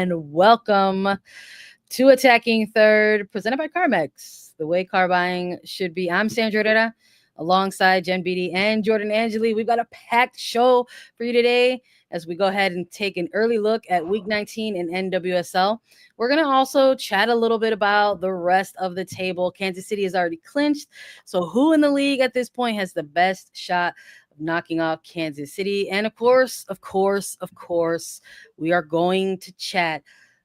and welcome to Attacking Third, presented by CarMax, the way car buying should be. I'm Sandra Herrera, alongside Jen Beattie and Jordan Angeli. We've got a packed show for you today as we go ahead and take an early look at Week 19 in NWSL. We're going to also chat a little bit about the rest of the table. Kansas City is already clinched, so who in the league at this point has the best shot of knocking off Kansas City? And of course, we are going to chat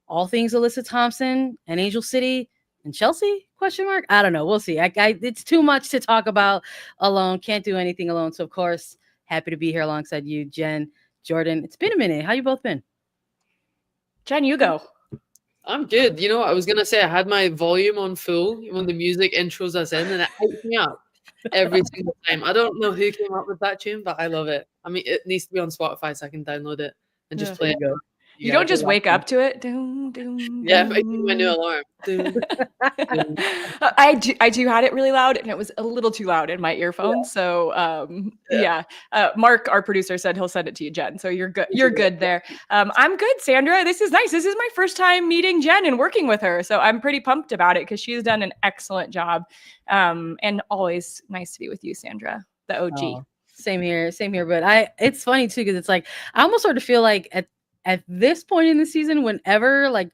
all things Alyssa Thompson and Angel City and Chelsea? Question mark? I don't know. We'll see. It's too much to talk about alone. Can't do anything alone. So, of course, happy to be here alongside you, Jen, Jordan. It's been a minute. How you both been? Jen, you go. I'm good. You know what? I was going to say I had my volume on full when the music intros us in, and it hyped me up every single time. I don't know who came up with that tune, but I love it. I mean, it needs to be on Spotify so I can download it and just play it. You don't just wake up to it. Doom, doom, yeah, doom. I do my new alarm. Doom, doom. I do had it really loud, and it was a little too loud in my earphones. So Mark, our producer, said he'll send it to you, Jen. So you're good. You're good there. I'm good, Sandra. This is nice. This is my first time meeting Jen and working with her, so I'm pretty pumped about it because she's done an excellent job. And always nice to be with you, Sandra, the OG. Oh, same here. But it's funny too because it's like I almost sort of feel like at this point in the season, whenever like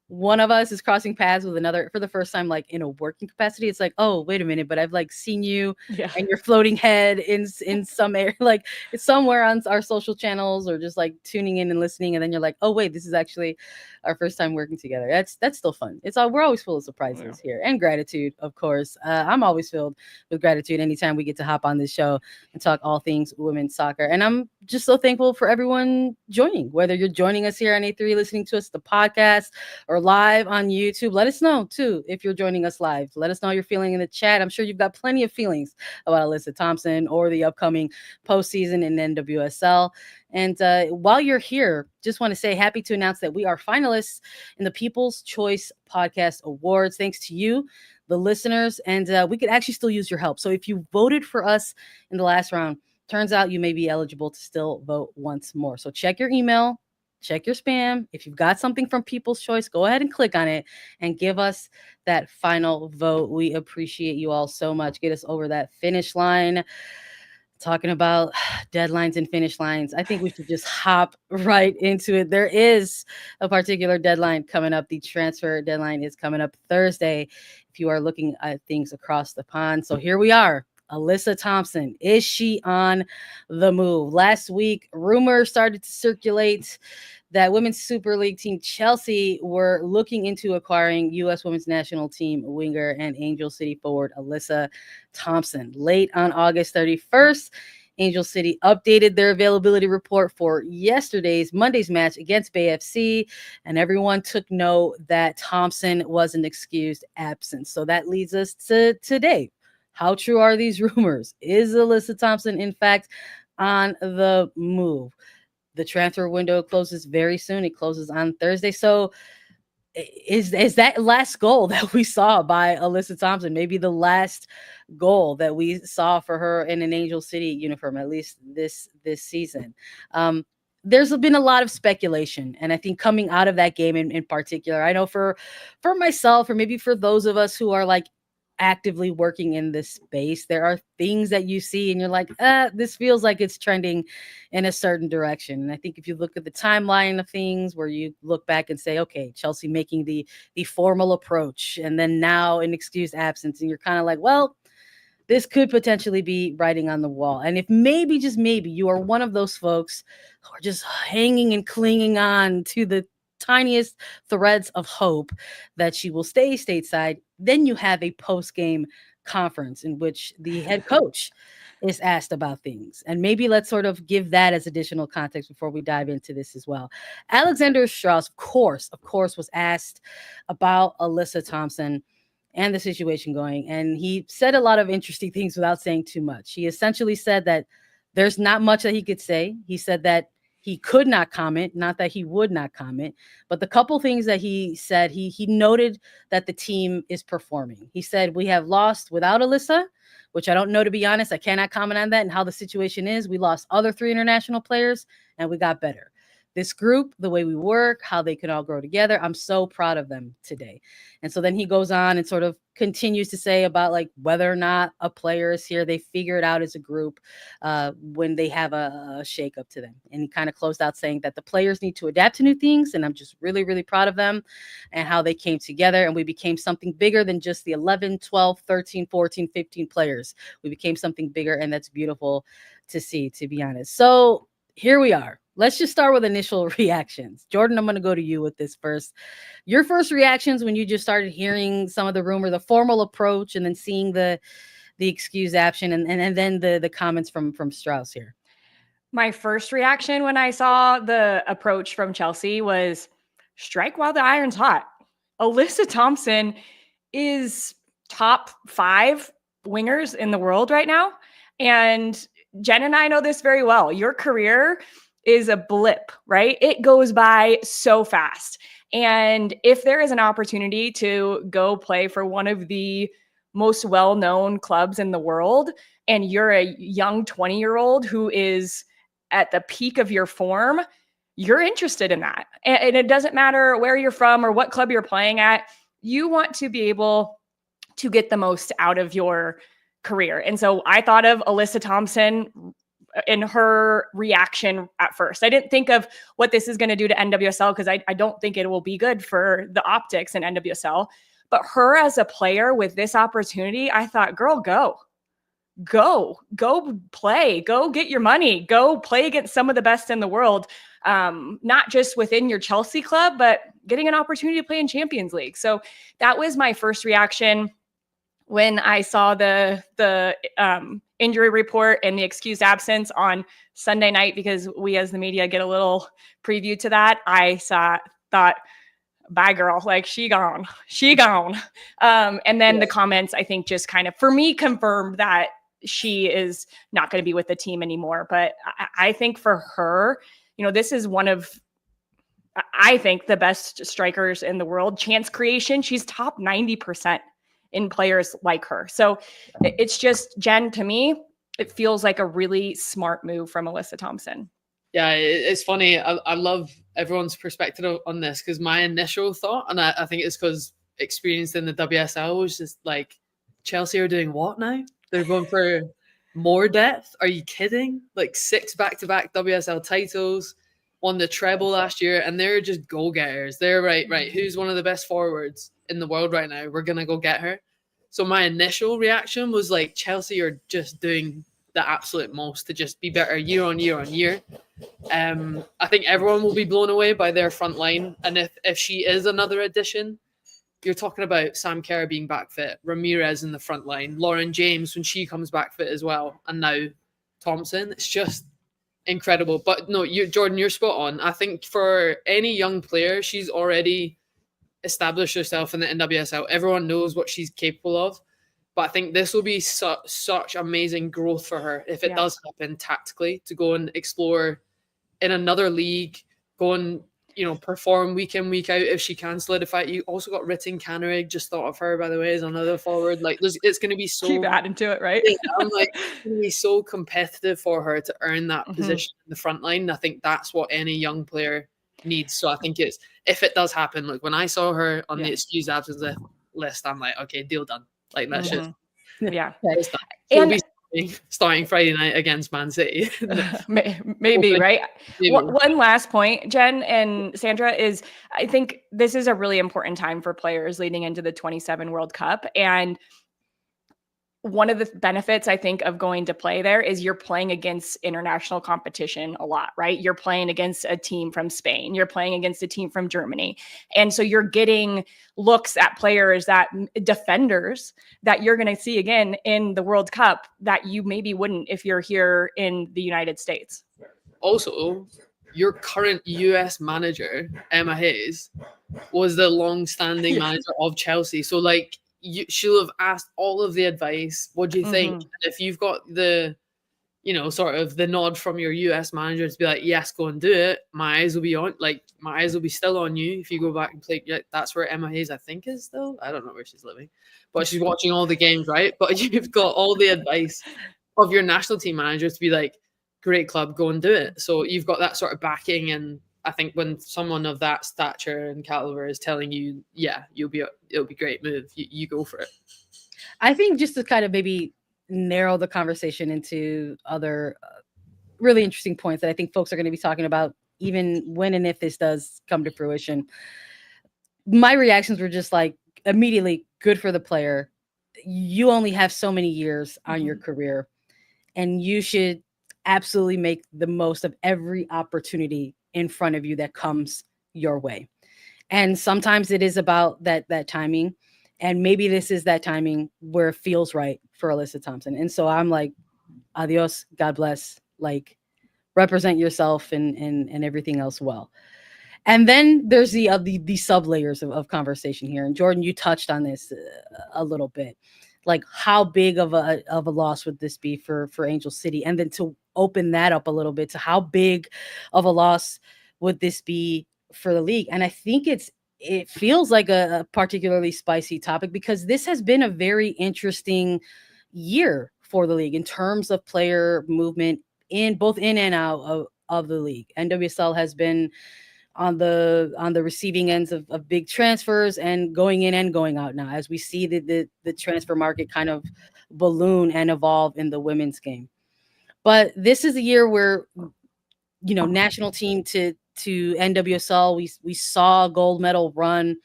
one of us is crossing paths with another for the first time, like in a working capacity, it's like, oh, wait a minute, but I've like seen you and your floating head in some area, like it's somewhere on our social channels or just like tuning in and listening. And then you're like, oh, wait, this is actually our first time working together. That's still fun. We're always full of surprises here and gratitude, of course. I'm always filled with gratitude anytime we get to hop on this show and talk all things women's soccer. And I'm just so thankful for everyone joining, whether you're joining us here on A3, listening to us, the podcast, or live on YouTube. Let us know too if you're joining us live. Let us know how you're feeling in the chat. I'm sure you've got plenty of feelings about Alyssa Thompson or the upcoming postseason in NWSL. And while you're here, just want to say happy to announce that we are finalists in the People's Choice Podcast Awards. Thanks to you, the listeners, and we could actually still use your help. So if you voted for us in the last round, turns out you may be eligible to still vote once more. So check your email. Check your spam. If you've got something from People's Choice, go ahead and click on it and give us that final vote. We appreciate you all so much. Get us over that finish line. Talking about deadlines and finish lines, I think we should just hop right into it. There is a particular deadline coming up. The transfer deadline is coming up Thursday if you are looking at things across the pond. So here we are. Alyssa Thompson, is she on the move? Last week, rumors started to circulate that Women's Super League team Chelsea were looking into acquiring U.S. Women's National Team winger and Angel City forward Alyssa Thompson. Late on August 31st, Angel City updated their availability report for Monday's match against Bay FC, and everyone took note that Thompson was an excused absence. So that leads us to today. How true are these rumors? Is Alyssa Thompson, in fact, on the move? The transfer window closes very soon. It closes on Thursday. So is that last goal that we saw by Alyssa Thompson, maybe the last goal that we saw for her in an Angel City uniform, at least this season? There's been a lot of speculation, and I think coming out of that game in particular, I know for myself, or maybe for those of us who are like actively working in this space, there are things that you see and you're like, this feels like it's trending in a certain direction. And I think if you look at the timeline of things where you look back and say, okay, Chelsea making the formal approach and then now an excused absence, and you're kind of like, well, this could potentially be writing on the wall. And if maybe, just maybe, you are one of those folks who are just hanging and clinging on to the tiniest threads of hope that she will stay stateside, then you have a post-game conference in which the head coach is asked about things. And maybe let's sort of give that as additional context before we dive into this as well. Alexander Straus, of course, was asked about Alyssa Thompson and the situation going. And he said a lot of interesting things without saying too much. He essentially said that there's not much that he could say. He said that he could not comment, not that he would not comment, but the couple things that he said, he noted that the team is performing. He said, we have lost without Alyssa, which I don't know, to be honest. I cannot comment on that and how the situation is. We lost other 3 international players and we got better. this group, the way we work, how they can all grow together. I'm so proud of them today. And so then he goes on and sort of continues to say about like whether or not a player is here, they figure it out as a group when they have a shake up to them. And he kind of closed out saying that the players need to adapt to new things. And I'm just really, really proud of them and how they came together. And we became something bigger than just the 11, 12, 13, 14, 15 players. We became something bigger. And that's beautiful to see, to be honest. So here we are. Let's just start with initial reactions. Jordan, I'm going to go to you with this first. Your first reactions when you just started hearing some of the rumor, the formal approach, and then seeing the excuse action, and then the comments from Straus here. My first reaction when I saw the approach from Chelsea was strike while the iron's hot. Alyssa Thompson is top 5 wingers in the world right now. And Jen and I know this very well. Your career is a blip, right? It goes by so fast. And if there is an opportunity to go play for one of the most well-known clubs in the world, and you're a young 20-year-old who is at the peak of your form, you're interested in that. And it doesn't matter where you're from or what club you're playing at. You want to be able to get the most out of your career. And so I thought of Alyssa Thompson in her reaction at first. I didn't think of what this is going to do to NWSL because I don't think it will be good for the optics in NWSL. But her as a player with this opportunity, I thought, girl, go play, go get your money, go play against some of the best in the world. Not just within your Chelsea club, but getting an opportunity to play in Champions League. So that was my first reaction when I saw the injury report and the excused absence on Sunday night, because we as the media get a little preview to that. I thought, bye girl, like she gone. And then the comments, I think, just kind of, for me, confirmed that she is not going to be with the team anymore. But I think for her, this is one of, I think, the best strikers in the world. Chance creation, she's top 90% in players like her. So it's just, Jen, to me, it feels like a really smart move from Alyssa Thompson. Yeah, it's funny. I love everyone's perspective on this, because my initial thought, and I think it's because experienced in the WSL, was just like, Chelsea are doing what now? They're going for more depth? Are you kidding? Like 6 back-to-back WSL titles, won the treble last year, and they're just go-getters. They're right. Who's one of the best forwards in the world right now? We're going to go get her. So my initial reaction was like, Chelsea are just doing the absolute most to just be better year on year on year. I think everyone will be blown away by their front line. And if she is another addition, you're talking about Sam Kerr being back fit, Ramirez in the front line, Lauren James when she comes back fit as well, and now Thompson. It's just incredible. But no, Jordan, you're spot on. I think for any young player, she's already established herself in the NWSL. Everyone knows what she's capable of. But I think this will be such amazing growth for her if it does happen tactically, to go and explore in another league, go and perform week in, week out if she can solidify it. You also got Ritten Cannerig, just thought of her, by the way, as another forward. Like, it's going to be so... Keep adding to it, right? I'm like, it's going to be so competitive for her to earn that position in the front line. I think that's what any young player needs. So I think it's, if it does happen, like when I saw her on the excused absence list, I'm like, okay, deal done. Like, that's just... Yeah. She'll be starting Friday night against Man City. Maybe, right? Maybe. One last point, Jen and Sandra, is I think this is a really important time for players leading into the 27 World Cup. And one of the benefits, I think, of going to play there is you're playing against international competition a lot, right? You're playing against a team from Spain. You're playing against a team from Germany. And so you're getting looks at players, defenders that you're going to see again in the World Cup that you maybe wouldn't if you're here in the United States. Also, your current US manager, Emma Hayes, was the long-standing manager of Chelsea. So, like, she'll have asked all of the advice. What do you think? If you've got the, sort of the nod from your US manager to be like, yes, go and do it, my eyes will be still on you if you go back and play. That's where Emma Hayes, I think, is still. I don't know where she's living, but she's watching all the games, right? But you've got all the advice of your national team manager to be like, great club, go and do it. So you've got that sort of backing, and I think when someone of that stature and caliber is telling you, yeah, it'll be a great move, you go for it. I think just to kind of maybe narrow the conversation into other really interesting points that I think folks are going to be talking about, even when and if this does come to fruition. My reactions were just like immediately good for the player. You only have so many years on your career, and you should absolutely make the most of every opportunity in front of you that comes your way. And sometimes it is about that timing. And maybe this is that timing where it feels right for Alyssa Thompson. And so I'm like, adios, God bless, like represent yourself and everything else well. And then there's the sub layers of conversation here. And Jordan, you touched on this a little bit, like how big of a loss would this be for Angel City? And then to open that up a little bit to how big of a loss would this be for the league? And I think it feels like a particularly spicy topic because this has been a very interesting year for the league in terms of player movement both in and out of the league. NWSL has been on the receiving ends of big transfers and going in and going out now as we see the transfer market kind of balloon and evolve in the women's game. But this is a year where, national team to NWSL, we saw a gold medal run.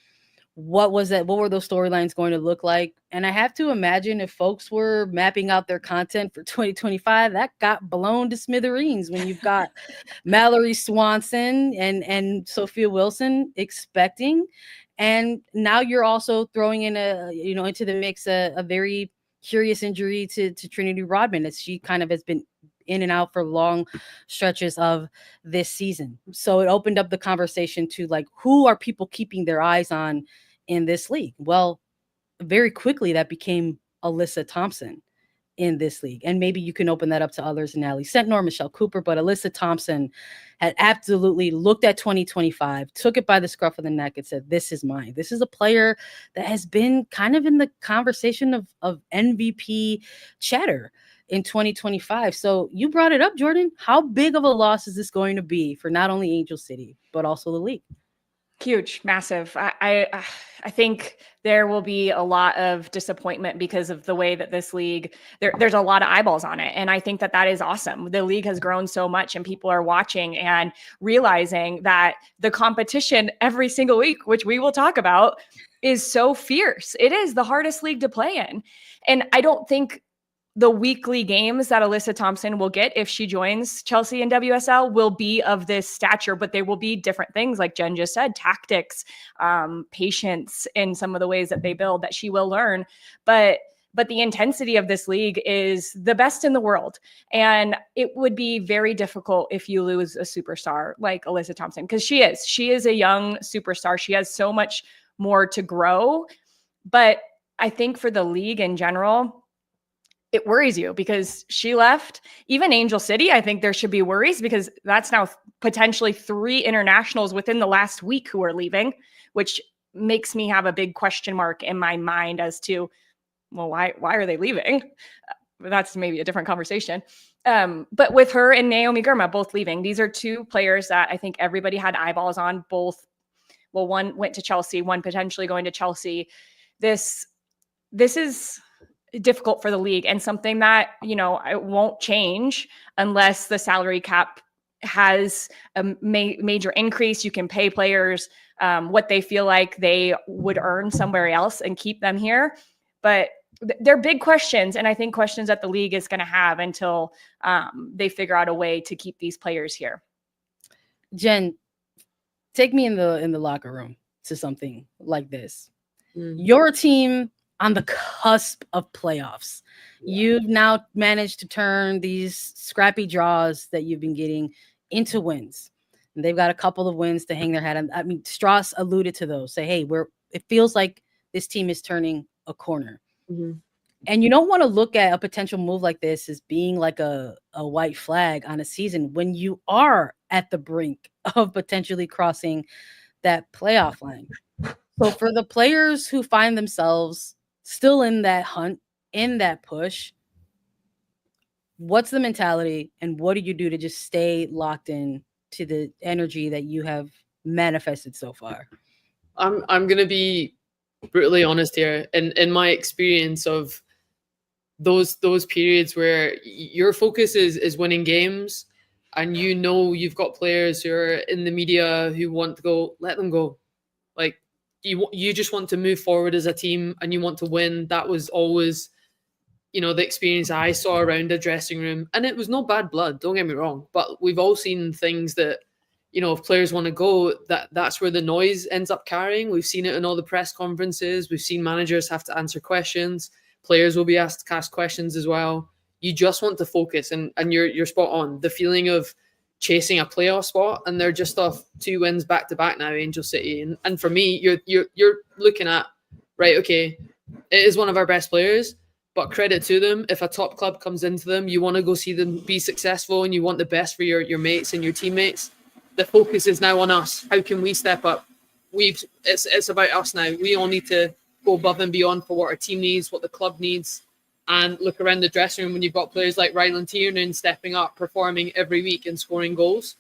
What was that? What were those storylines going to look like? And I have to imagine if folks were mapping out their content for 2025, that got blown to smithereens when you've got Mallory Swanson and Sophia Wilson expecting. And now you're also throwing in into the mix a very curious injury to Trinity Rodman, as she kind of has been in and out for long stretches of this season. So it opened up the conversation to like, who are people keeping their eyes on in this league? Well, very quickly that became Alyssa Thompson in this league. And maybe you can open that up to others in Ally Sentnor, Michelle Cooper, but Alyssa Thompson had absolutely looked at 2025, took it by the scruff of the neck and said, this is mine. This is a player that has been kind of in the conversation of MVP chatter in 2025. So you brought it up, Jordan. How big of a loss is this going to be for not only Angel City, but also the league? Huge, massive. I think there will be a lot of disappointment because of the way that this league, there's a lot of eyeballs on it. And I think that is awesome. The league has grown so much and people are watching and realizing that the competition every single week, which we will talk about, is so fierce. It is the hardest league to play in. And I don't think the weekly games that Alyssa Thompson will get if she joins Chelsea and WSL will be of this stature, but they will be different things, like Jen just said, tactics, patience in some of the ways that they build that she will learn. But the intensity of this league is the best in the world. And it would be very difficult if you lose a superstar like Alyssa Thompson, because she is a young superstar. She has so much more to grow. But I think for the league in general, it worries you because she left. Even Angel City, I think there should be worries because that's now potentially 3 internationals within the last week who are leaving, which makes me have a big question mark in my mind as to, well, why are they leaving? That's maybe a different conversation. But with her and Naomi Girma both leaving, these are 2 players that I think everybody had eyeballs on. Both, well, one went to Chelsea, one potentially going to Chelsea. This is difficult for the league and something that, it won't change unless the salary cap has a major increase. You can pay players what they feel like they would earn somewhere else and keep them here. But they're big questions. And I think questions that the league is going to have until they figure out a way to keep these players here. Jen, take me in the locker room to something like this. Your team on the cusp of playoffs. Yeah. You've now managed to turn these scrappy draws that you've been getting into wins. And they've got a couple of wins to hang their hat on. I mean, Straus alluded to those. Say, hey, it feels like this team is turning a corner. Mm-hmm. And you don't want to look at a potential move like this as being like a white flag on a season when you are at the brink of potentially crossing that playoff line. So for the players who find themselves still in that hunt, in that push, what's the mentality and what do you do to just stay locked in to the energy that you have manifested so far? I'm gonna be brutally honest here. In my experience of those periods where your focus is winning games, and you've got players who are in the media who want to go, let them go. Like you just want to move forward as a team and you want to win. That was always, the experience I saw around a dressing room, and it was no bad blood. Don't get me wrong, but we've all seen things that, if players want to go, that's where the noise ends up carrying. We've seen it in all the press conferences. We've seen managers have to answer questions. Players will be asked to ask questions as well. You just want to focus, and you're spot on. The feeling of chasing a playoff spot, and they're just off 2 wins back to back now, Angel City. And for me, you're looking at, right, okay, it is one of our best players, but credit to them. If a top club comes into them, you want to go see them be successful, and you want the best for your mates and your teammates. The focus is now on us. How can we step up? It's about us now. We all need to go above and beyond for what our team needs, what the club needs, and look around the dressing room when you've got players like Ryland Tiernan stepping up, performing every week and scoring goals.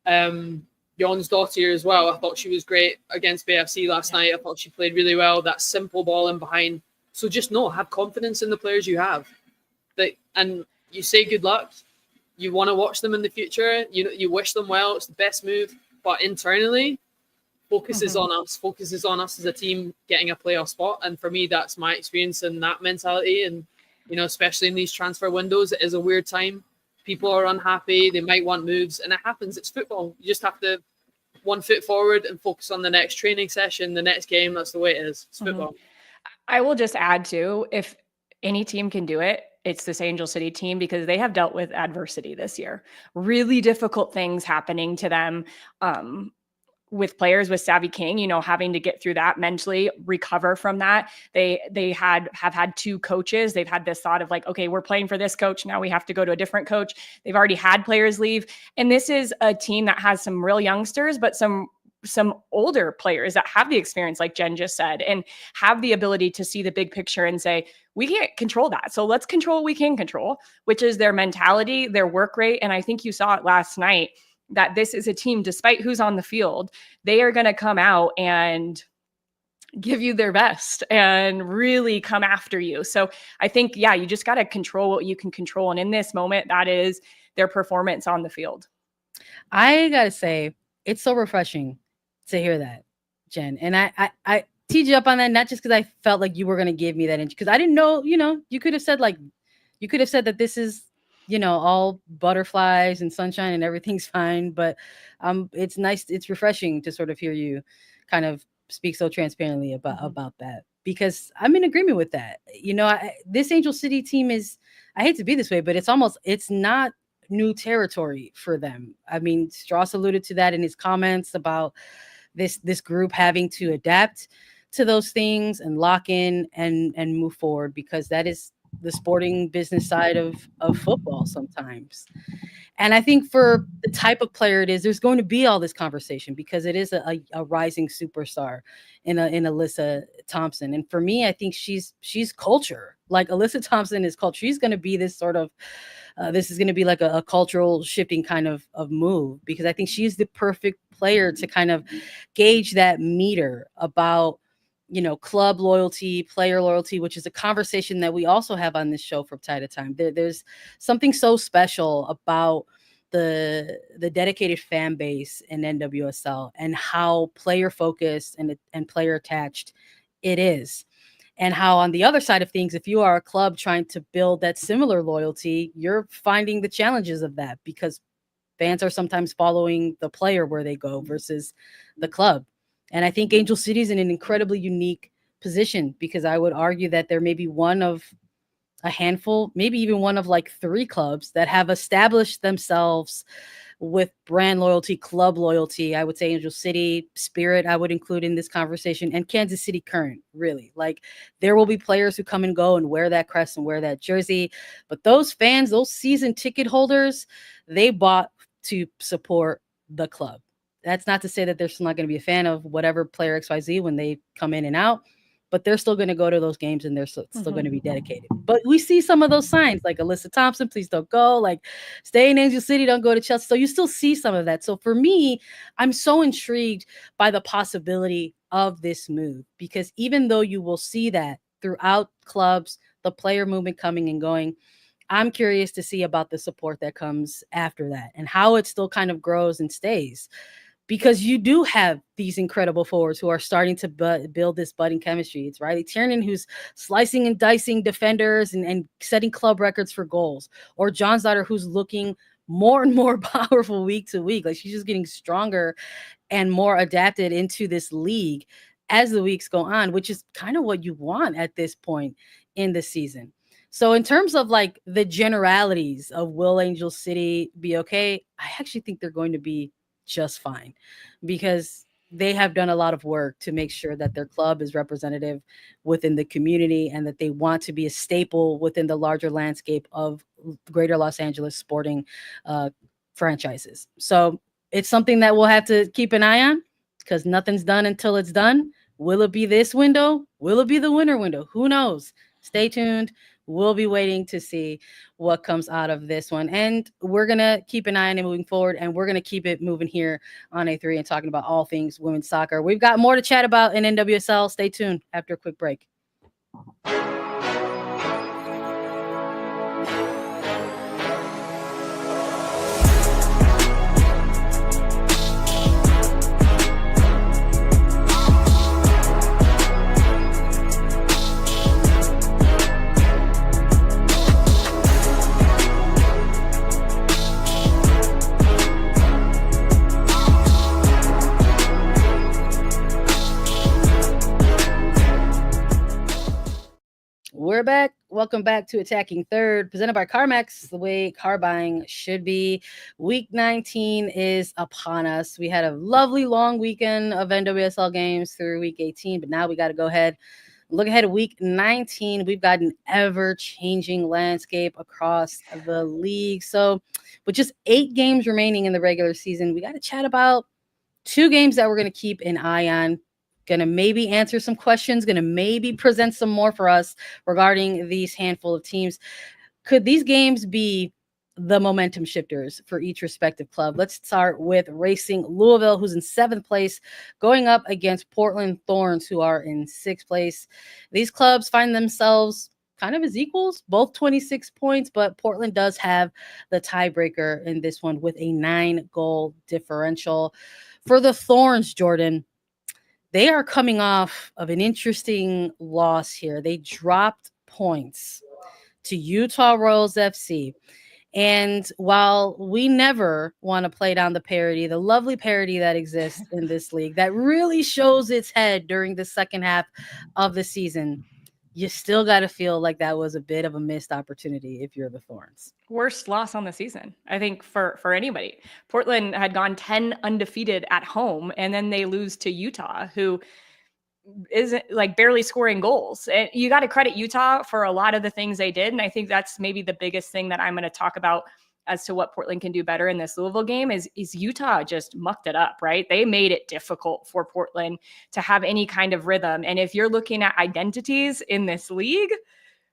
Jon's daughter as well. I thought she was great against BFC last night. I thought she played really well. That simple ball in behind. So just have confidence in the players you have. And you say good luck. You want to watch them in the future. You wish them well. It's the best move. But internally, focus is on us. Focus is on us as a team getting a playoff spot. And for me, that's my experience and that mentality. And, especially in these transfer windows, it is a weird time. People are unhappy. They might want moves. And it happens. It's football. You just have to 1 foot forward and focus on the next training session, the next game. That's the way it is. It's football. I will just add too, if any team can do it, it's this Angel City team, because they have dealt with adversity this year. Really difficult things happening to them. With players with Savvy King, having to get through that mentally, recover from that. They have had 2 coaches. They've had this thought of like, okay, we're playing for this coach. Now we have to go to a different coach. They've already had players leave. And this is a team that has some real youngsters, but some older players that have the experience, like Jen just said, and have the ability to see the big picture and say, we can't control that. So let's control what we can control, which is their mentality, their work rate. And I think you saw it last night, that this is a team, despite who's on the field, they are going to come out and give you their best and really come after you. So I think, you just got to control what you can control. And in this moment, that is their performance on the field. I got to say, it's so refreshing to hear that, Jen. And I teed you up on that, not just because I felt like you were going to give me that, because I didn't know, you could have said that this is, all butterflies and sunshine and everything's fine. But it's nice. It's refreshing to sort of hear you kind of speak so transparently about that, because I'm in agreement with that. This Angel City team is, I hate to be this way, but it's not new territory for them. I mean, Straus alluded to that in his comments about this group having to adapt to those things and lock in and move forward, because that is the sporting business side of football sometimes. And I think for the type of player it is, there's going to be all this conversation, because it is a rising superstar in Alyssa Thompson. And for me, I think she's culture. Like, Alyssa Thompson is culture. She's going to be this sort of, this is going to be like a cultural shifting kind of move, because I think she's the perfect player to kind of gauge that meter about, club loyalty, player loyalty, which is a conversation that we also have on this show from time to time. There's something so special about the dedicated fan base in NWSL and how player focused and player attached it is. And how on the other side of things, if you are a club trying to build that similar loyalty, you're finding the challenges of that, because fans are sometimes following the player where they go versus the club. And I think Angel City is in an incredibly unique position, because I would argue that there may be one of a handful, maybe even one of like 3 clubs that have established themselves with brand loyalty, club loyalty. I would say Angel City, Spirit, I would include in this conversation, and Kansas City Current, really. Like, there will be players who come and go and wear that crest and wear that jersey. But those fans, those season ticket holders, they bought to support the club. That's not to say that they're still not going to be a fan of whatever player XYZ when they come in and out. but they're still going to go to those games and they're still going to be dedicated. But we see some of those signs, like Alyssa Thompson, please don't go. Like, stay in Angel City, don't go to Chelsea. So you still see some of that. So for me, I'm so intrigued by the possibility of this move, because even though you will see that throughout clubs, the player movement coming and going, I'm curious to see about the support that comes after that and how it still kind of grows and stays. Because you do have these incredible forwards who are starting to build this budding chemistry. It's Riley Tiernan, who's slicing and dicing defenders and setting club records for goals. Or John's daughter, who's looking more and more powerful week to week. Like, she's just getting stronger and more adapted into this league as the weeks go on, which is kind of what you want at this point in the season. So in terms of like the generalities of will Angel City be okay, I actually think they're going to be just fine, because they have done a lot of work to make sure that their club is representative within the community and that they want to be a staple within the larger landscape of greater Los Angeles sporting franchises. So it's something that we'll have to keep an eye on, because nothing's done until it's done. Will it be this window? Will it be the winter window? Who knows? Stay tuned. We'll be waiting to see what comes out of this one. And we're going to keep an eye on it moving forward. And we're going to keep it moving here on A3 and talking about all things women's soccer. We've got more to chat about in NWSL. Stay tuned after a quick break. We're back. Welcome back to Attacking Third, presented by CarMax, the way car buying should be. Week 19 is upon us. We had a lovely long weekend of NWSL games through week 18, but now we got to go ahead, look ahead at week 19. We've got an ever-changing landscape across the league. So with just 8 games remaining in the regular season, we got to chat about 2 games that we're going to keep an eye on. Going to maybe answer some questions, going to maybe present some more for us regarding these handful of teams. Could these games be the momentum shifters for each respective club? Let's start with Racing Louisville, who's in 7th place, going up against Portland Thorns, who are in 6th place. These clubs find themselves kind of as equals, both 26 points, but Portland does have the tiebreaker in this one with a 9-goal differential. For the Thorns, Jordan, they are coming off of an interesting loss here. They dropped points to Utah Royals FC. And while we never want to play down the parity, the lovely parity that exists in this league that really shows its head during the second half of the season, you still got to feel like that was a bit of a missed opportunity if you're the Thorns. Worst loss on the season, I think, for anybody. Portland had gone 10 undefeated at home, and then they lose to Utah, who isn't like barely scoring goals. And you got to credit Utah for a lot of the things they did. And I think that's maybe the biggest thing that I'm going to talk about as to what Portland can do better in this Louisville game is Utah just mucked it up, right? They made it difficult for Portland to have any kind of rhythm. And if you're looking at identities in this league,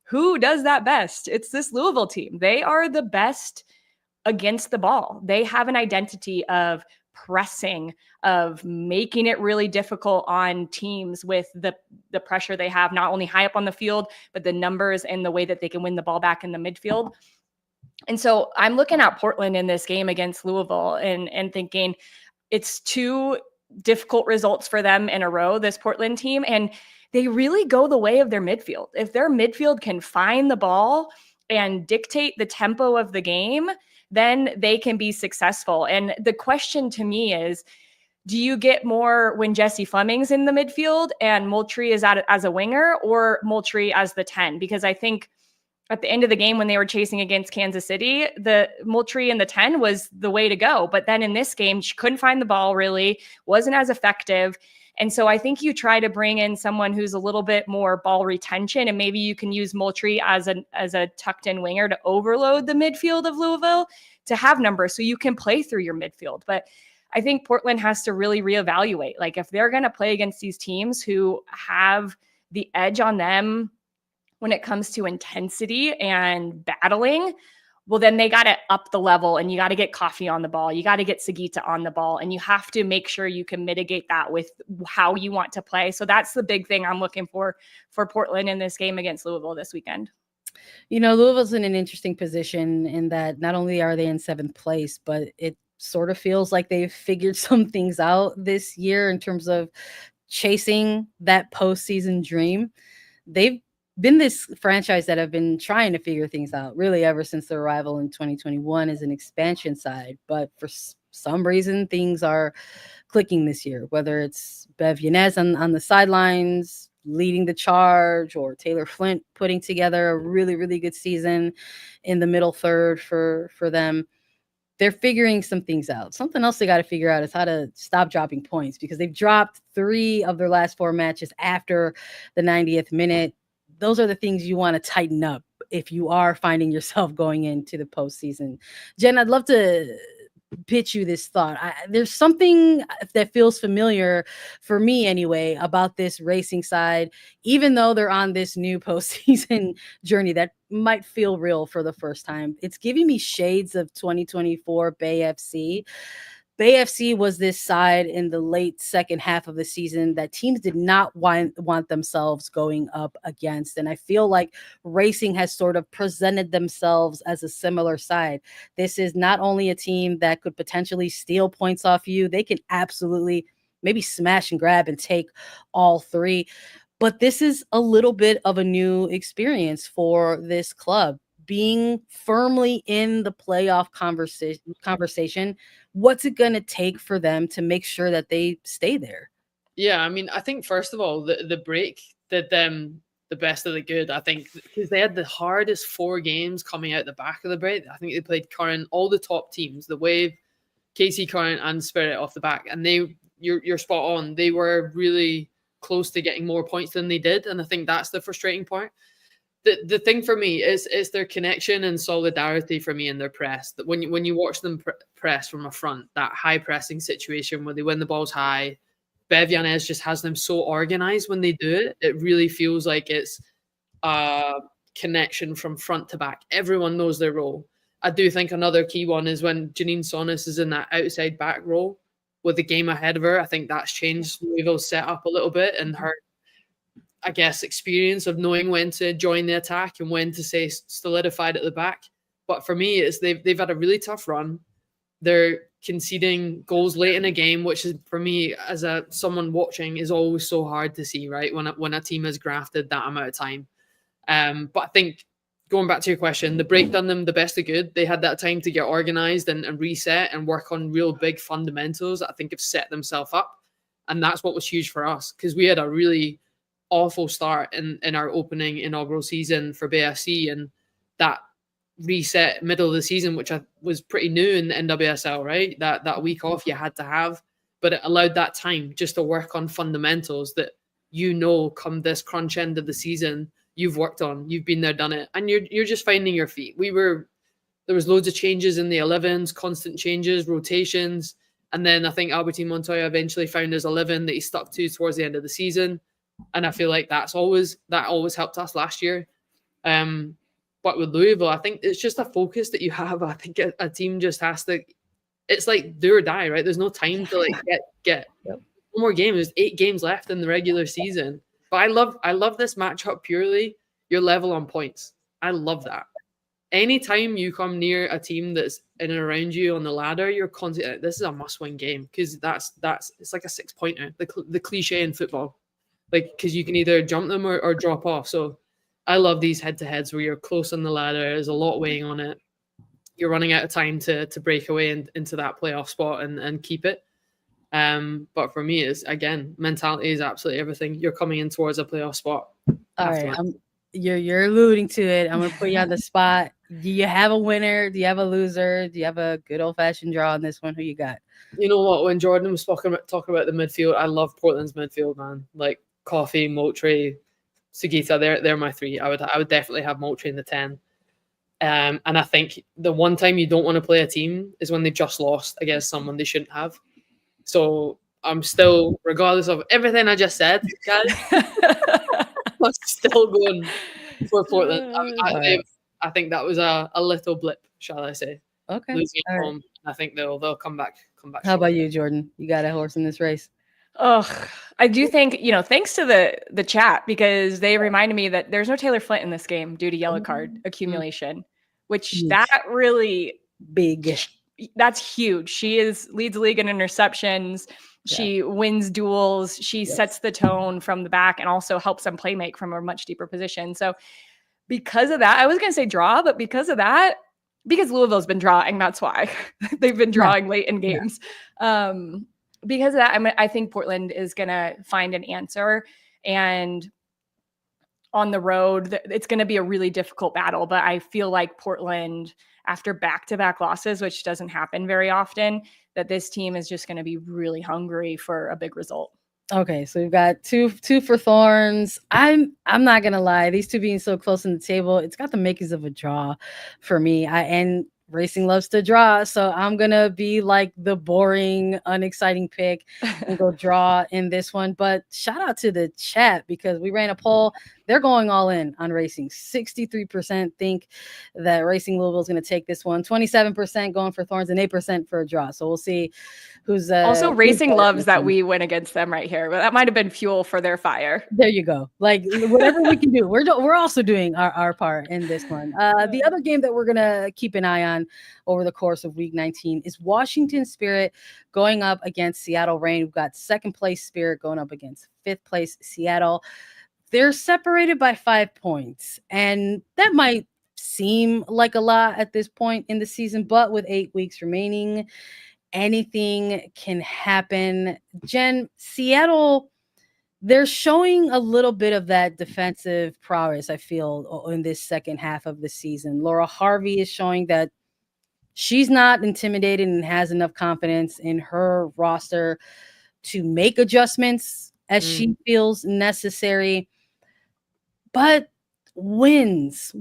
who does that best? It's this Louisville team. They are the best against the ball. They have an identity of pressing, of making it really difficult on teams with the pressure they have, not only high up on the field, but the numbers and the way that they can win the ball back in the midfield. And so I'm looking at Portland in this game against Louisville and thinking it's 2 difficult results for them in a row, this Portland team. And they really go the way of their midfield. If their midfield can find the ball and dictate the tempo of the game, then they can be successful. And the question to me is, do you get more when Jesse Fleming's in the midfield and Moultrie is out as a winger, or Moultrie as the 10? Because I think at the end of the game when they were chasing against Kansas City, the Moultrie in the 10 was the way to go. But then in this game, she couldn't find the ball really, wasn't as effective. And so I think you try to bring in someone who's a little bit more ball retention, and maybe you can use Moultrie as a tucked in winger to overload the midfield of Louisville to have numbers so you can play through your midfield. But I think Portland has to really reevaluate. Like if they're going to play against these teams who have the edge on them when it comes to intensity and battling, well, then they got to up the level, and you got to get Coffee on the ball. You got to get Sagita on the ball, and you have to make sure you can mitigate that with how you want to play. So that's the big thing I'm looking for Portland in this game against Louisville this weekend. Louisville's in an interesting position in that not only are they in 7th place, but it sort of feels like they've figured some things out this year in terms of chasing that postseason dream. They've been this franchise that have been trying to figure things out really ever since their arrival in 2021 as an expansion side. But for some reason, things are clicking this year, whether it's Bev Yanez on the sidelines leading the charge, or Taylor Flint putting together a really, really good season in the middle third for them. They're figuring some things out. Something else they got to figure out is how to stop dropping points, because they've dropped 3 of their last 4 matches after the 90th minute. Those are the things you want to tighten up if you are finding yourself going into the postseason. Jen, I'd love to pitch you this thought. There's something that feels familiar for me anyway about this racing side, even though they're on this new postseason journey that might feel real for the first time. It's giving me shades of 2024 Bay FC. Bay FC was this side in the late second half of the season that teams did not want themselves going up against. And I feel like Racing has sort of presented themselves as a similar side. This is not only a team that could potentially steal points off you, they can absolutely maybe smash and grab and take all 3. But this is a little bit of a new experience for this club. Being firmly in the playoff conversation, what's it going to take for them to make sure that they stay there? Yeah, I mean, I think first of all, the break did them the best of the good, I think, because they had the hardest 4 games coming out the back of the break. I think they played Current, all the top teams, the Wave, KC Current, and Spirit off the back. And you're spot on. They were really close to getting more points than they did. And I think that's the frustrating part. The thing for me is their connection and solidarity for me in their press. That when you watch them press from a front, that high pressing situation where they win the balls high, Bev Yanez just has them so organized when they do it. It really feels like it's a connection from front to back. Everyone knows their role. I do think another key one is when Janine Sonis is in that outside back role with the game ahead of her. I think that's changed Louisville's setup a little bit, and her, I guess, experience of knowing when to join the attack and when to stay solidified at the back. But for me, it's they've had a really tough run. They're conceding goals late in a game, which is, for me, as someone watching, is always so hard to see, right? When a team has grafted that amount of time. But I think, going back to your question, the break done them the best of good. They had that time to get organized and reset and work on real big fundamentals that I think have set themselves up. And that's what was huge for us, because we had a really awful start in our opening inaugural season for BFC, and that reset middle of the season, which was pretty new in the NWSL, right? That week off you had to have, but it allowed that time just to work on fundamentals that, come this crunch end of the season, you've worked on, you've been there, done it, and you're just finding your feet. There was loads of changes in the 11s, constant changes, rotations, and then I think Albertine Montoya eventually found his 11 that he stuck to towards the end of the season. And I feel like that always helped us last year. But with Louisville, I think it's just a focus that you have. I think a team just has to, it's like do or die, right? There's no time to get one more game. There's 8 games left in the regular season. But I love this matchup purely. You're level on points. I love that. Anytime you come near a team that's in and around you on the ladder, you're constantly, this is a must-win game, because it's like a 6-pointer, the cliche in football. Because you can either jump them or drop off. So I love these head-to-heads where you're close on the ladder. There's a lot weighing on it. You're running out of time to break away into that playoff spot and keep it. But for me, it's, again, mentality is absolutely everything. You're coming in towards a playoff spot. All right, you're alluding to it. I'm going to put you on the spot. Do you have a winner? Do you have a loser? Do you have a good old-fashioned draw on this one? Who you got? You know what? When Jordan was talking about the midfield, I love Portland's midfield, man. Like Coffee, Moultrie, Sugita, they're my 3. I would definitely have Moultrie in the 10. And I think the one time you don't want to play a team is when they just lost against someone they shouldn't have. So I'm still, regardless of everything I just said, guys, I'm still going for Portland. Alright. I think that was a little blip, shall I say? Okay. Losing at All right. home. I think they'll come back. How about strong. you, Jordan? You got a horse in this race? Oh, I do think, thanks to the chat, because they reminded me that there's no Taylor Flint in this game due to yellow card accumulation, which Huge. that really Big. That's huge. She leads the league in interceptions. She wins duels. She sets the tone from the back and also helps them play make from a much deeper position. So because of that, I was going to say draw, but because of that, because Louisville's been drawing, that's why they've been drawing late in games. Because of that, I think Portland is going to find an answer, and on the road, it's going to be a really difficult battle, but I feel like Portland, after back-to-back losses, which doesn't happen very often, that this team is just going to be really hungry for a big result. Okay, so we've got two for Thorns. I'm not gonna lie, these two being so close in the table, it's got the makings of a draw for me. And Racing loves to draw, so I'm gonna be like the boring, unexciting pick and go draw in this one. But shout out to the chat, because we ran a poll. They're going all in on Racing. 63% think that Racing Louisville is going to take this one. 27% going for Thorns and 8% for a draw. So we'll see who's also Racing loves that we win against them right here, but that might have been fuel for their fire. There you go. Like whatever we can do, we're also doing our part in this one. The other game that we're gonna keep an eye on over the course of week 19 is Washington Spirit going up against Seattle Reign. We've got second place Spirit going up against fifth place Seattle. They're separated by 5 points, and that might seem like a lot at this point in the season, but with 8 weeks remaining, anything can happen. Jen, Seattle, they're showing a little bit of that defensive prowess, I feel, in this second half of the season. Laura Harvey is showing that she's not intimidated and has enough confidence in her roster to make adjustments as she feels necessary. But wins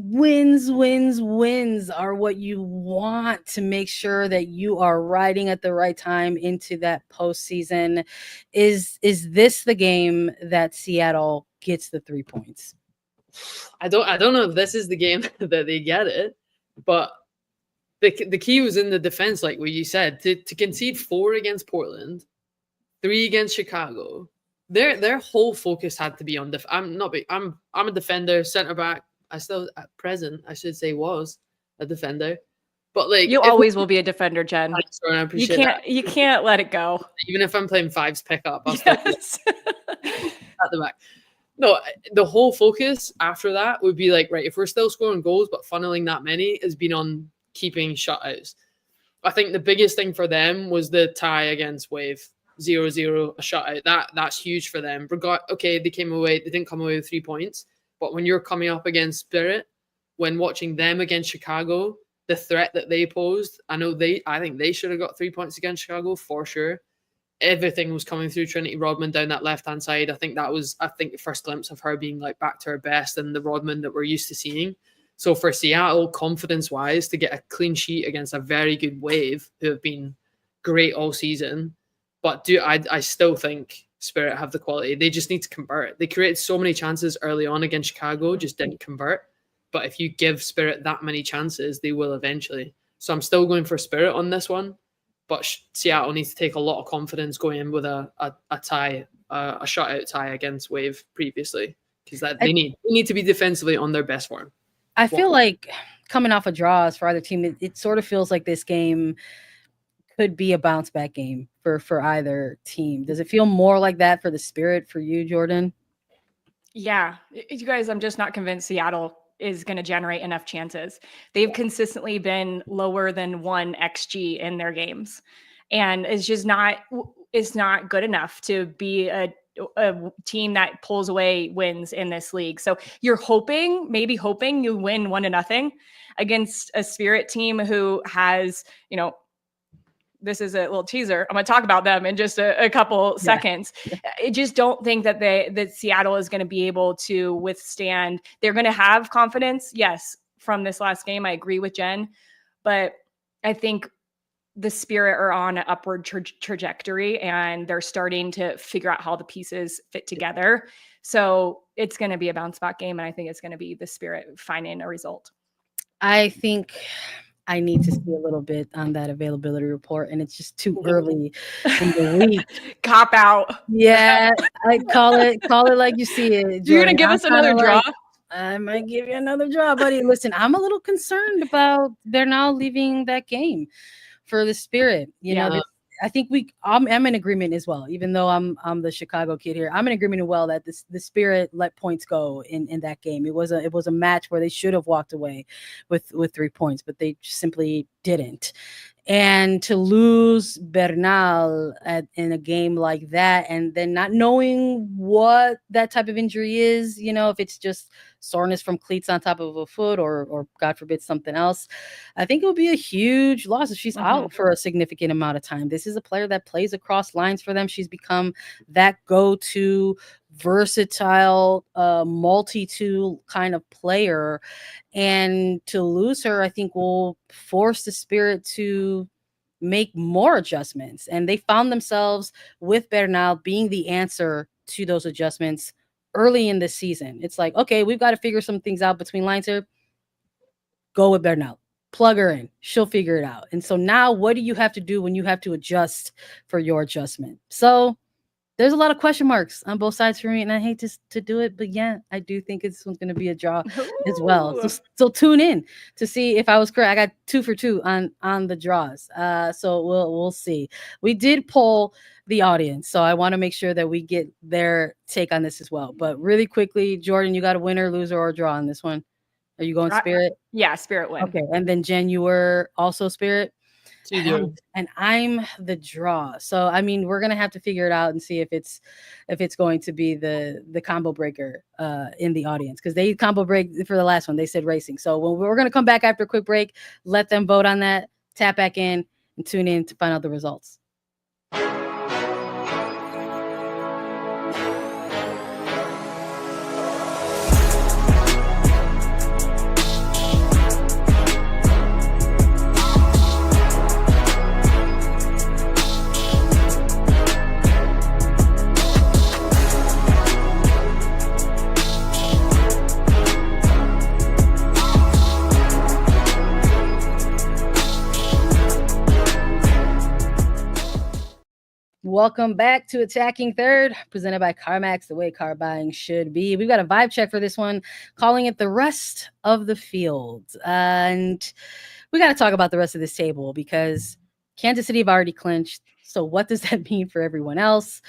are what you want to make sure that you are riding at the right time into that postseason. Is this the game that Seattle gets the 3 points? I don't know if this is the game that they get it, but the key was in the defense, like what you said, to concede 4 against Portland, 3 against Chicago. Their whole focus had to be on I'm a defender, center back. I still at present, I should say, was a defender. But like you always will be a defender, Jen. I appreciate you can't let it go. Even if I'm playing fives pickup, I'll still be at the back. No, the whole focus after that would be like, right, if we're still scoring goals but funneling that many, has been on keeping shutouts. I think the biggest thing for them was the tie against Wave. 0-0, a shutout. That's huge for them. Okay, they didn't come away with 3 points, but when you're coming up against Spirit, when watching them against Chicago, the threat that they posed, I think they should have got 3 points against Chicago for sure. Everything was coming through Trinity Rodman down that left-hand side. I think the first glimpse of her being like back to her best and the Rodman that we're used to seeing. So for Seattle, confidence-wise, to get a clean sheet against a very good Wave, who have been great all season. But I still think Spirit have the quality. They just need to convert. They created so many chances early on against Chicago, just didn't convert. But if you give Spirit that many chances, they will eventually. So I'm still going for Spirit on this one. But Seattle needs to take a lot of confidence going in with a tie, a shutout tie against Wave previously, because they need to be defensively on their best form. I feel like coming off of draws for either team, it sort of feels like this game could be a bounce back game for either team. Does it feel more like that for the Spirit for you, Jordan? Yeah, you guys, I'm just not convinced Seattle is going to generate enough chances. They've consistently been lower than 1 XG in their games, and it's just not good enough to be a team that pulls away wins in this league. So you're maybe hoping you win 1-0 against a Spirit team who has, this is a little teaser. I'm going to talk about them in just a couple seconds. I just don't think that Seattle is going to be able to withstand. They're going to have confidence. Yes. From this last game, I agree with Jen, but I think the Spirit are on an upward trajectory, and they're starting to figure out how the pieces fit together. So it's going to be a bounce back game. And I think it's going to be the Spirit finding a result. I think I need to see a little bit on that availability report, and it's just too early in the week. Cop out. Yeah, I call it like you see it. You're going to give us another draw? I might give you another draw, buddy. Listen, I'm a little concerned about they're now leaving that game for the Spirit. You know, I think I'm in agreement as well, even though I'm the Chicago kid here. I'm in agreement as well that the Spirit let points go in that game. It was a match where they should have walked away with 3 points, but they simply didn't. And to lose Bernal in a game like that, and then not knowing what that type of injury is, you know, if it's just soreness from cleats on top of a foot or God forbid something else, I think it would be a huge loss if she's out for a significant amount of time. This is a player that plays across lines for them. She's become that go-to versatile, multi-tool kind of player. And to lose her, I think will force the Spirit to make more adjustments. And they found themselves with Bernal being the answer to those adjustments early in the season. It's like, okay, we've got to figure some things out between lines here. Go with Bernal. Plug her in. She'll figure it out. And so now what do you have to do when you have to adjust for your adjustment? So there's a lot of question marks on both sides for me, and I hate to do it, but yeah, I do think this one's going to be a draw as well. So tune in to see if I was correct. I got 2 for 2 on the draws. So we'll see. We did poll the audience, so I want to make sure that we get their take on this as well. But really quickly, Jordan, you got a winner, loser, or draw on this one? Are you going Spirit? Yeah, Spirit win. Okay, and then Jen, you were also Spirit. And I'm the draw. So I mean, we're gonna have to figure it out and see if it's going to be the combo breaker in the audience, because they combo break for the last one. They said racing. So we're gonna come back after a quick break, let them vote on that, tap back in, and tune in to find out the results. Welcome back to Attacking Third, presented by CarMax, the way car buying should be. We've got a vibe check for this one, calling it the rest of the field. And we got to talk about the rest of this table because Kansas City have already clinched. So what does that mean for everyone else?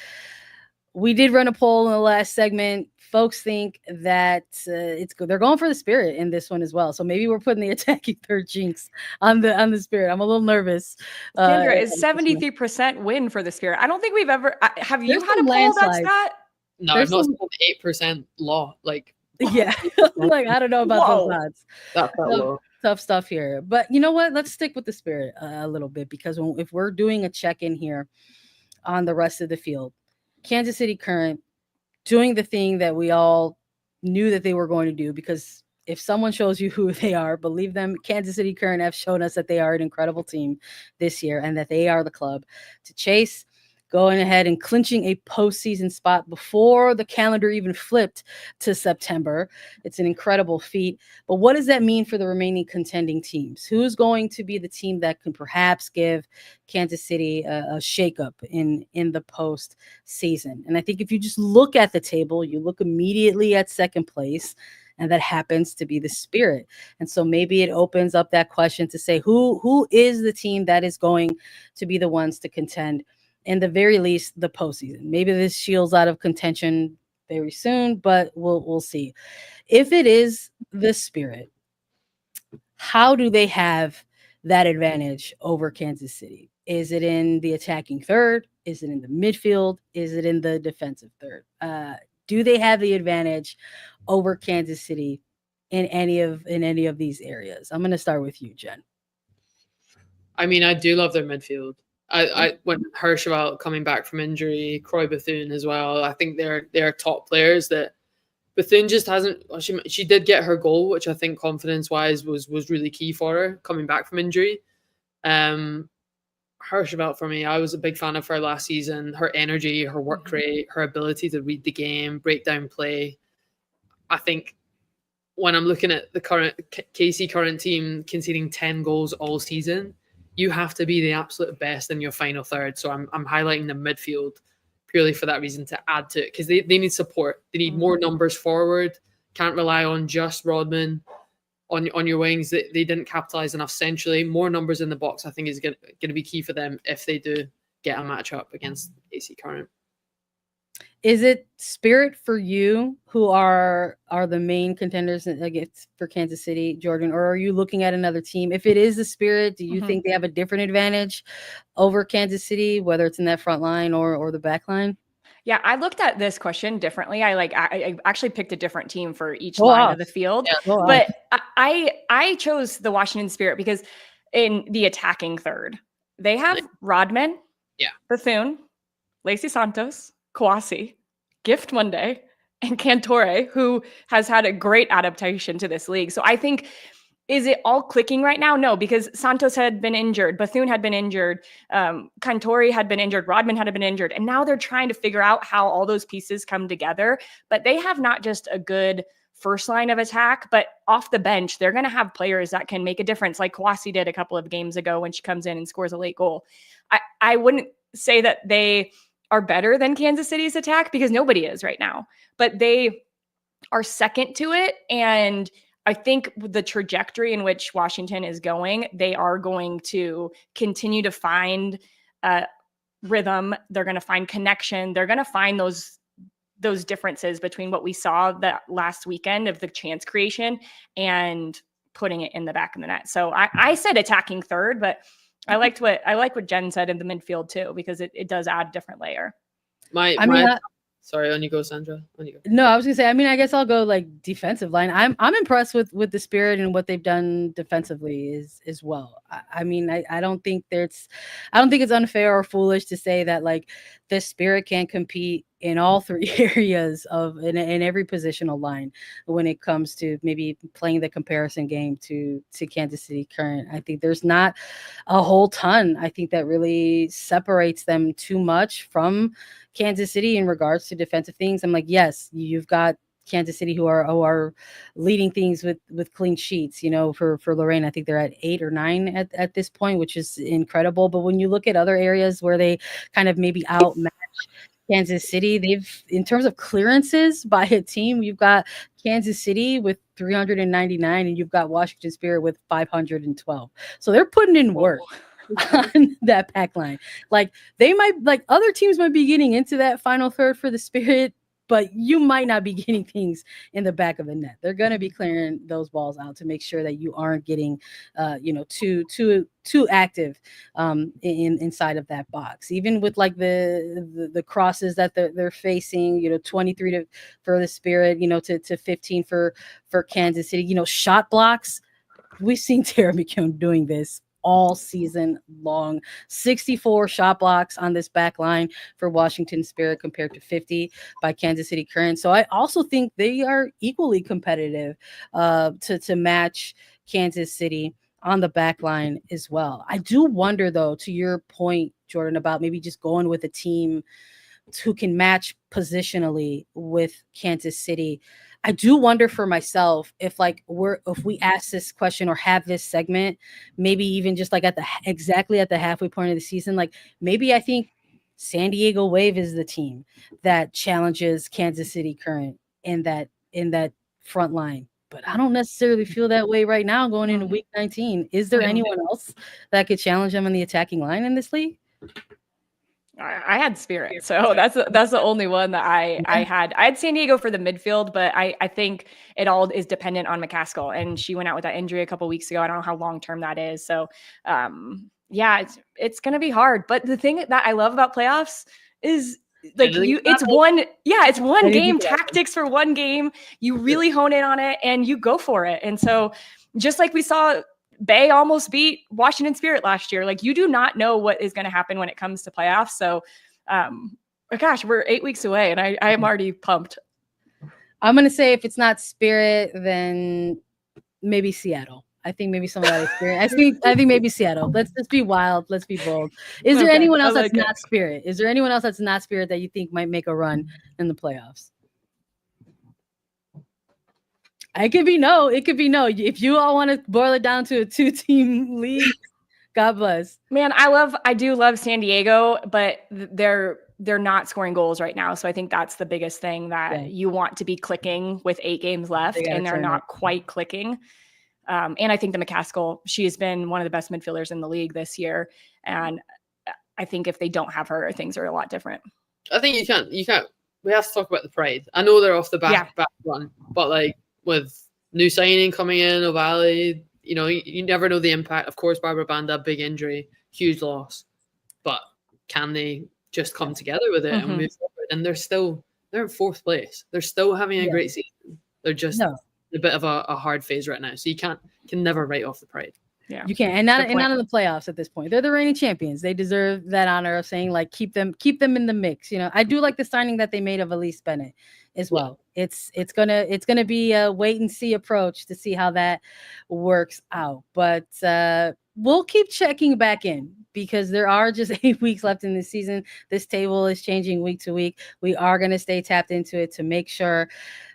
We did run a poll in the last segment. Folks think that they're going for the Spirit in this one as well. So maybe we're putting the Attacking Third jinx on the Spirit. I'm a little nervous. Sandra, is 73% win for the Spirit? I don't think we've ever. Have you had a poll that's that? No, I've not seen 8% law. Like, yeah, like I don't know about those odds. That's low. Tough stuff here. But you know what? Let's stick with the Spirit a little bit, because if we're doing a check-in here on the rest of the field, Kansas City Current doing the thing that we all knew that they were going to do, because if someone shows you who they are, believe them. Kansas City Current have shown us that they are an incredible team this year and that they are the club to chase, going ahead and clinching a postseason spot before the calendar even flipped to September. It's an incredible feat. But what does that mean for the remaining contending teams? Who's going to be the team that can perhaps give Kansas City a shakeup in the postseason? And I think if you just look at the table, you look immediately at second place, and that happens to be the Spirit. And so maybe it opens up that question to say, who is the team that is going to be the ones to contend, in the very least, the postseason? Maybe this shields out of contention very soon, but we'll see. If it is the Spirit, how do they have that advantage over Kansas City? Is it in the attacking third? Is it in the midfield? Is it in the defensive third? Do they have the advantage over Kansas City in any of these areas? I'm going to start with you, Jen. I mean, I do love their midfield. I when Herschel coming back from injury, Croy Bethune as well. I think they're top players that Bethune just hasn't. She did get her goal, which I think confidence wise was really key for her coming back from injury. Hirschfeld for me. I was a big fan of her last season. Her energy, her work rate, her ability to read the game, break down play. I think when I'm looking at the current KC current team conceding 10 goals all season, you have to be the absolute best in your final third. So I'm highlighting the midfield purely for that reason, to add to it, because they need support. They need more numbers forward. Can't rely on just Rodman on your wings. They didn't capitalize enough centrally. More numbers in the box, I think, is going to be key for them if they do get a matchup against AC Current. Is it Spirit for you who are the main contenders against for Kansas City, Jordan, or are you looking at another team? If it is the Spirit, do you think they have a different advantage over Kansas City, whether it's in that front line or the back line? Yeah, I looked at this question differently. I actually picked a different team for each line of the field. Yeah, but I chose the Washington Spirit because in the attacking third, they have Rodman, Bethune, Lacey Santos, Kouassi, Gift Monday, and Cantore, who has had a great adaptation to this league. So I think, is it all clicking right now? No, because Santos had been injured, Bethune had been injured, Cantore had been injured, Rodman had been injured, and now they're trying to figure out how all those pieces come together. But they have not just a good first line of attack, but off the bench, they're going to have players that can make a difference, like Kouassi did a couple of games ago when she comes in and scores a late goal. I wouldn't say that they are better than Kansas City's attack, because nobody is right now, but they are second to it. And I think the trajectory in which Washington is going, they are going to continue to find rhythm. They're going to find connection. They're going to find those differences between what we saw that last weekend of the chance creation and putting it in the back of the net. So I said attacking third, but I like what Jen said in the midfield too, because it does add a different layer. Sorry, on you go, Sandra. On you go. No, I was gonna say, I guess I'll go like defensive line. I'm impressed with the Spirit and what they've done defensively as well. I don't think it's unfair or foolish to say that like the Spirit can compete in all three areas in every positional line when it comes to maybe playing the comparison game to Kansas City Current. I think there's not a whole ton, I think, that really separates them too much from Kansas City in regards to defensive things. I'm like, yes, you've got Kansas City who are leading things with clean sheets, for Lorraine. I think they're at 8 or 9 at this point, which is incredible. But when you look at other areas where they kind of maybe outmatch Kansas City, in terms of clearances by a team, you've got Kansas City with 399 and you've got Washington Spirit with 512. So they're putting in work on that pack line. Like other teams might be getting into that final third for the Spirit, but you might not be getting things in the back of the net. They're going to be clearing those balls out to make sure that you aren't getting, too active inside of that box. Even with like the crosses that they're facing, 23 for the Spirit, to 15 for Kansas City. Shot blocks. We've seen Tara McKeown doing this all season long. 64 shot blocks on this back line for Washington Spirit compared to 50 by Kansas City Current. So I also think they are equally competitive to match Kansas City on the back line as well. I do wonder, though, to your point, Jordan, about maybe just going with a team who can match positionally with Kansas City. I do wonder for myself if we ask this question or have this segment, maybe even just like exactly at the halfway point of the season, like maybe I think San Diego Wave is the team that challenges Kansas City Current in that front line. But I don't necessarily feel that way right now going into week 19. Is there anyone else that could challenge them in the attacking line in this league? I had Spirit, so that's the only one that I had. I had San Diego for the midfield, but I think it all is dependent on McCaskill, and she went out with that injury a couple weeks ago. I don't know how long term that is, so it's gonna be hard. But the thing that I love about playoffs is it's one game, tactics for one game. You really hone in on it and you go for it. And so just like we saw Bay almost beat Washington Spirit last year. Like, you do not know what is going to happen when it comes to playoffs. So, we're 8 weeks away and I am already pumped. I'm going to say if it's not Spirit, then maybe Seattle. I think maybe some of that experience. I think maybe Seattle. Let's be wild. Let's be bold. Is there Okay, anyone else I that's like it. not Spirit? Is there anyone else that's not Spirit that you think might make a run in the playoffs? It could be no. It could be no. If you all want to boil it down to a 2-team league, God bless. Man, I do love San Diego, but they're not scoring goals right now. So I think that's the biggest thing that you want to be clicking with 8 games left, and they're not quite clicking. And I think the McCaskill, she has been one of the best midfielders in the league this year. And I think if they don't have her, things are a lot different. I think you can't. We have to talk about the Pride. I know they're off the back run, but like with new signing coming in, O'Valley, you never know the impact. Of course, Barbara Banda, big injury, huge loss. But can they just come together with it and move forward? And they're in 4th place. They're still having a great season. They're just a bit of a hard phase right now. So you can never write off the Pride. Yeah, you can't, and not in the playoffs at this point. They're the reigning champions. They deserve that honor of saying like keep them in the mix. I do like the signing that they made of Elise Bennett as well. Yeah. It's gonna be a wait and see approach to see how that works out. But we'll keep checking back in because there are just 8 weeks left in the season. This table is changing week to week. We are gonna stay tapped into it to make sure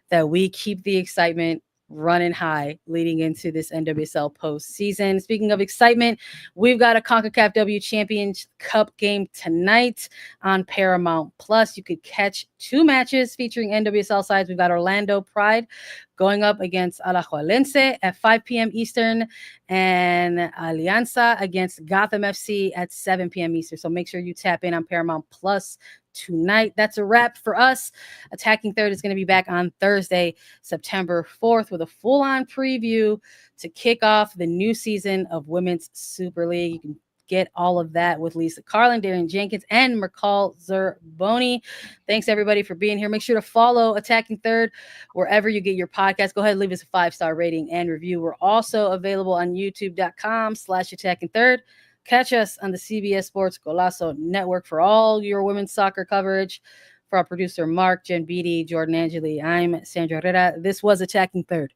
that we keep the excitement running high leading into this NWSL postseason. Speaking of excitement, we've got a CONCACAF W Champions Cup game tonight on Paramount Plus. You could catch 2 matches featuring NWSL sides. We've got Orlando Pride going up against Alajuelense at 5 p.m. Eastern and Alianza against Gotham FC at 7 p.m. Eastern. So make sure you tap in on Paramount Plus tonight. That's a wrap for us. Attacking Third is going to be back on Thursday, September 4th with a full-on preview to kick off the new season of Women's Super League. You can get all of that with Lisa Carlin, Darian Jenkins, and McCall Zerboni. Thanks, everybody, for being here. Make sure to follow Attacking Third wherever you get your podcast. Go ahead and leave us a 5-star rating and review. We're also available on youtube.com/Attacking Third. Catch us on the CBS Sports Golazo Network for all your women's soccer coverage. For our producer, Mark, Jen Beattie, Jordan Angeli, I'm Sandra Herrera. This was Attacking Third.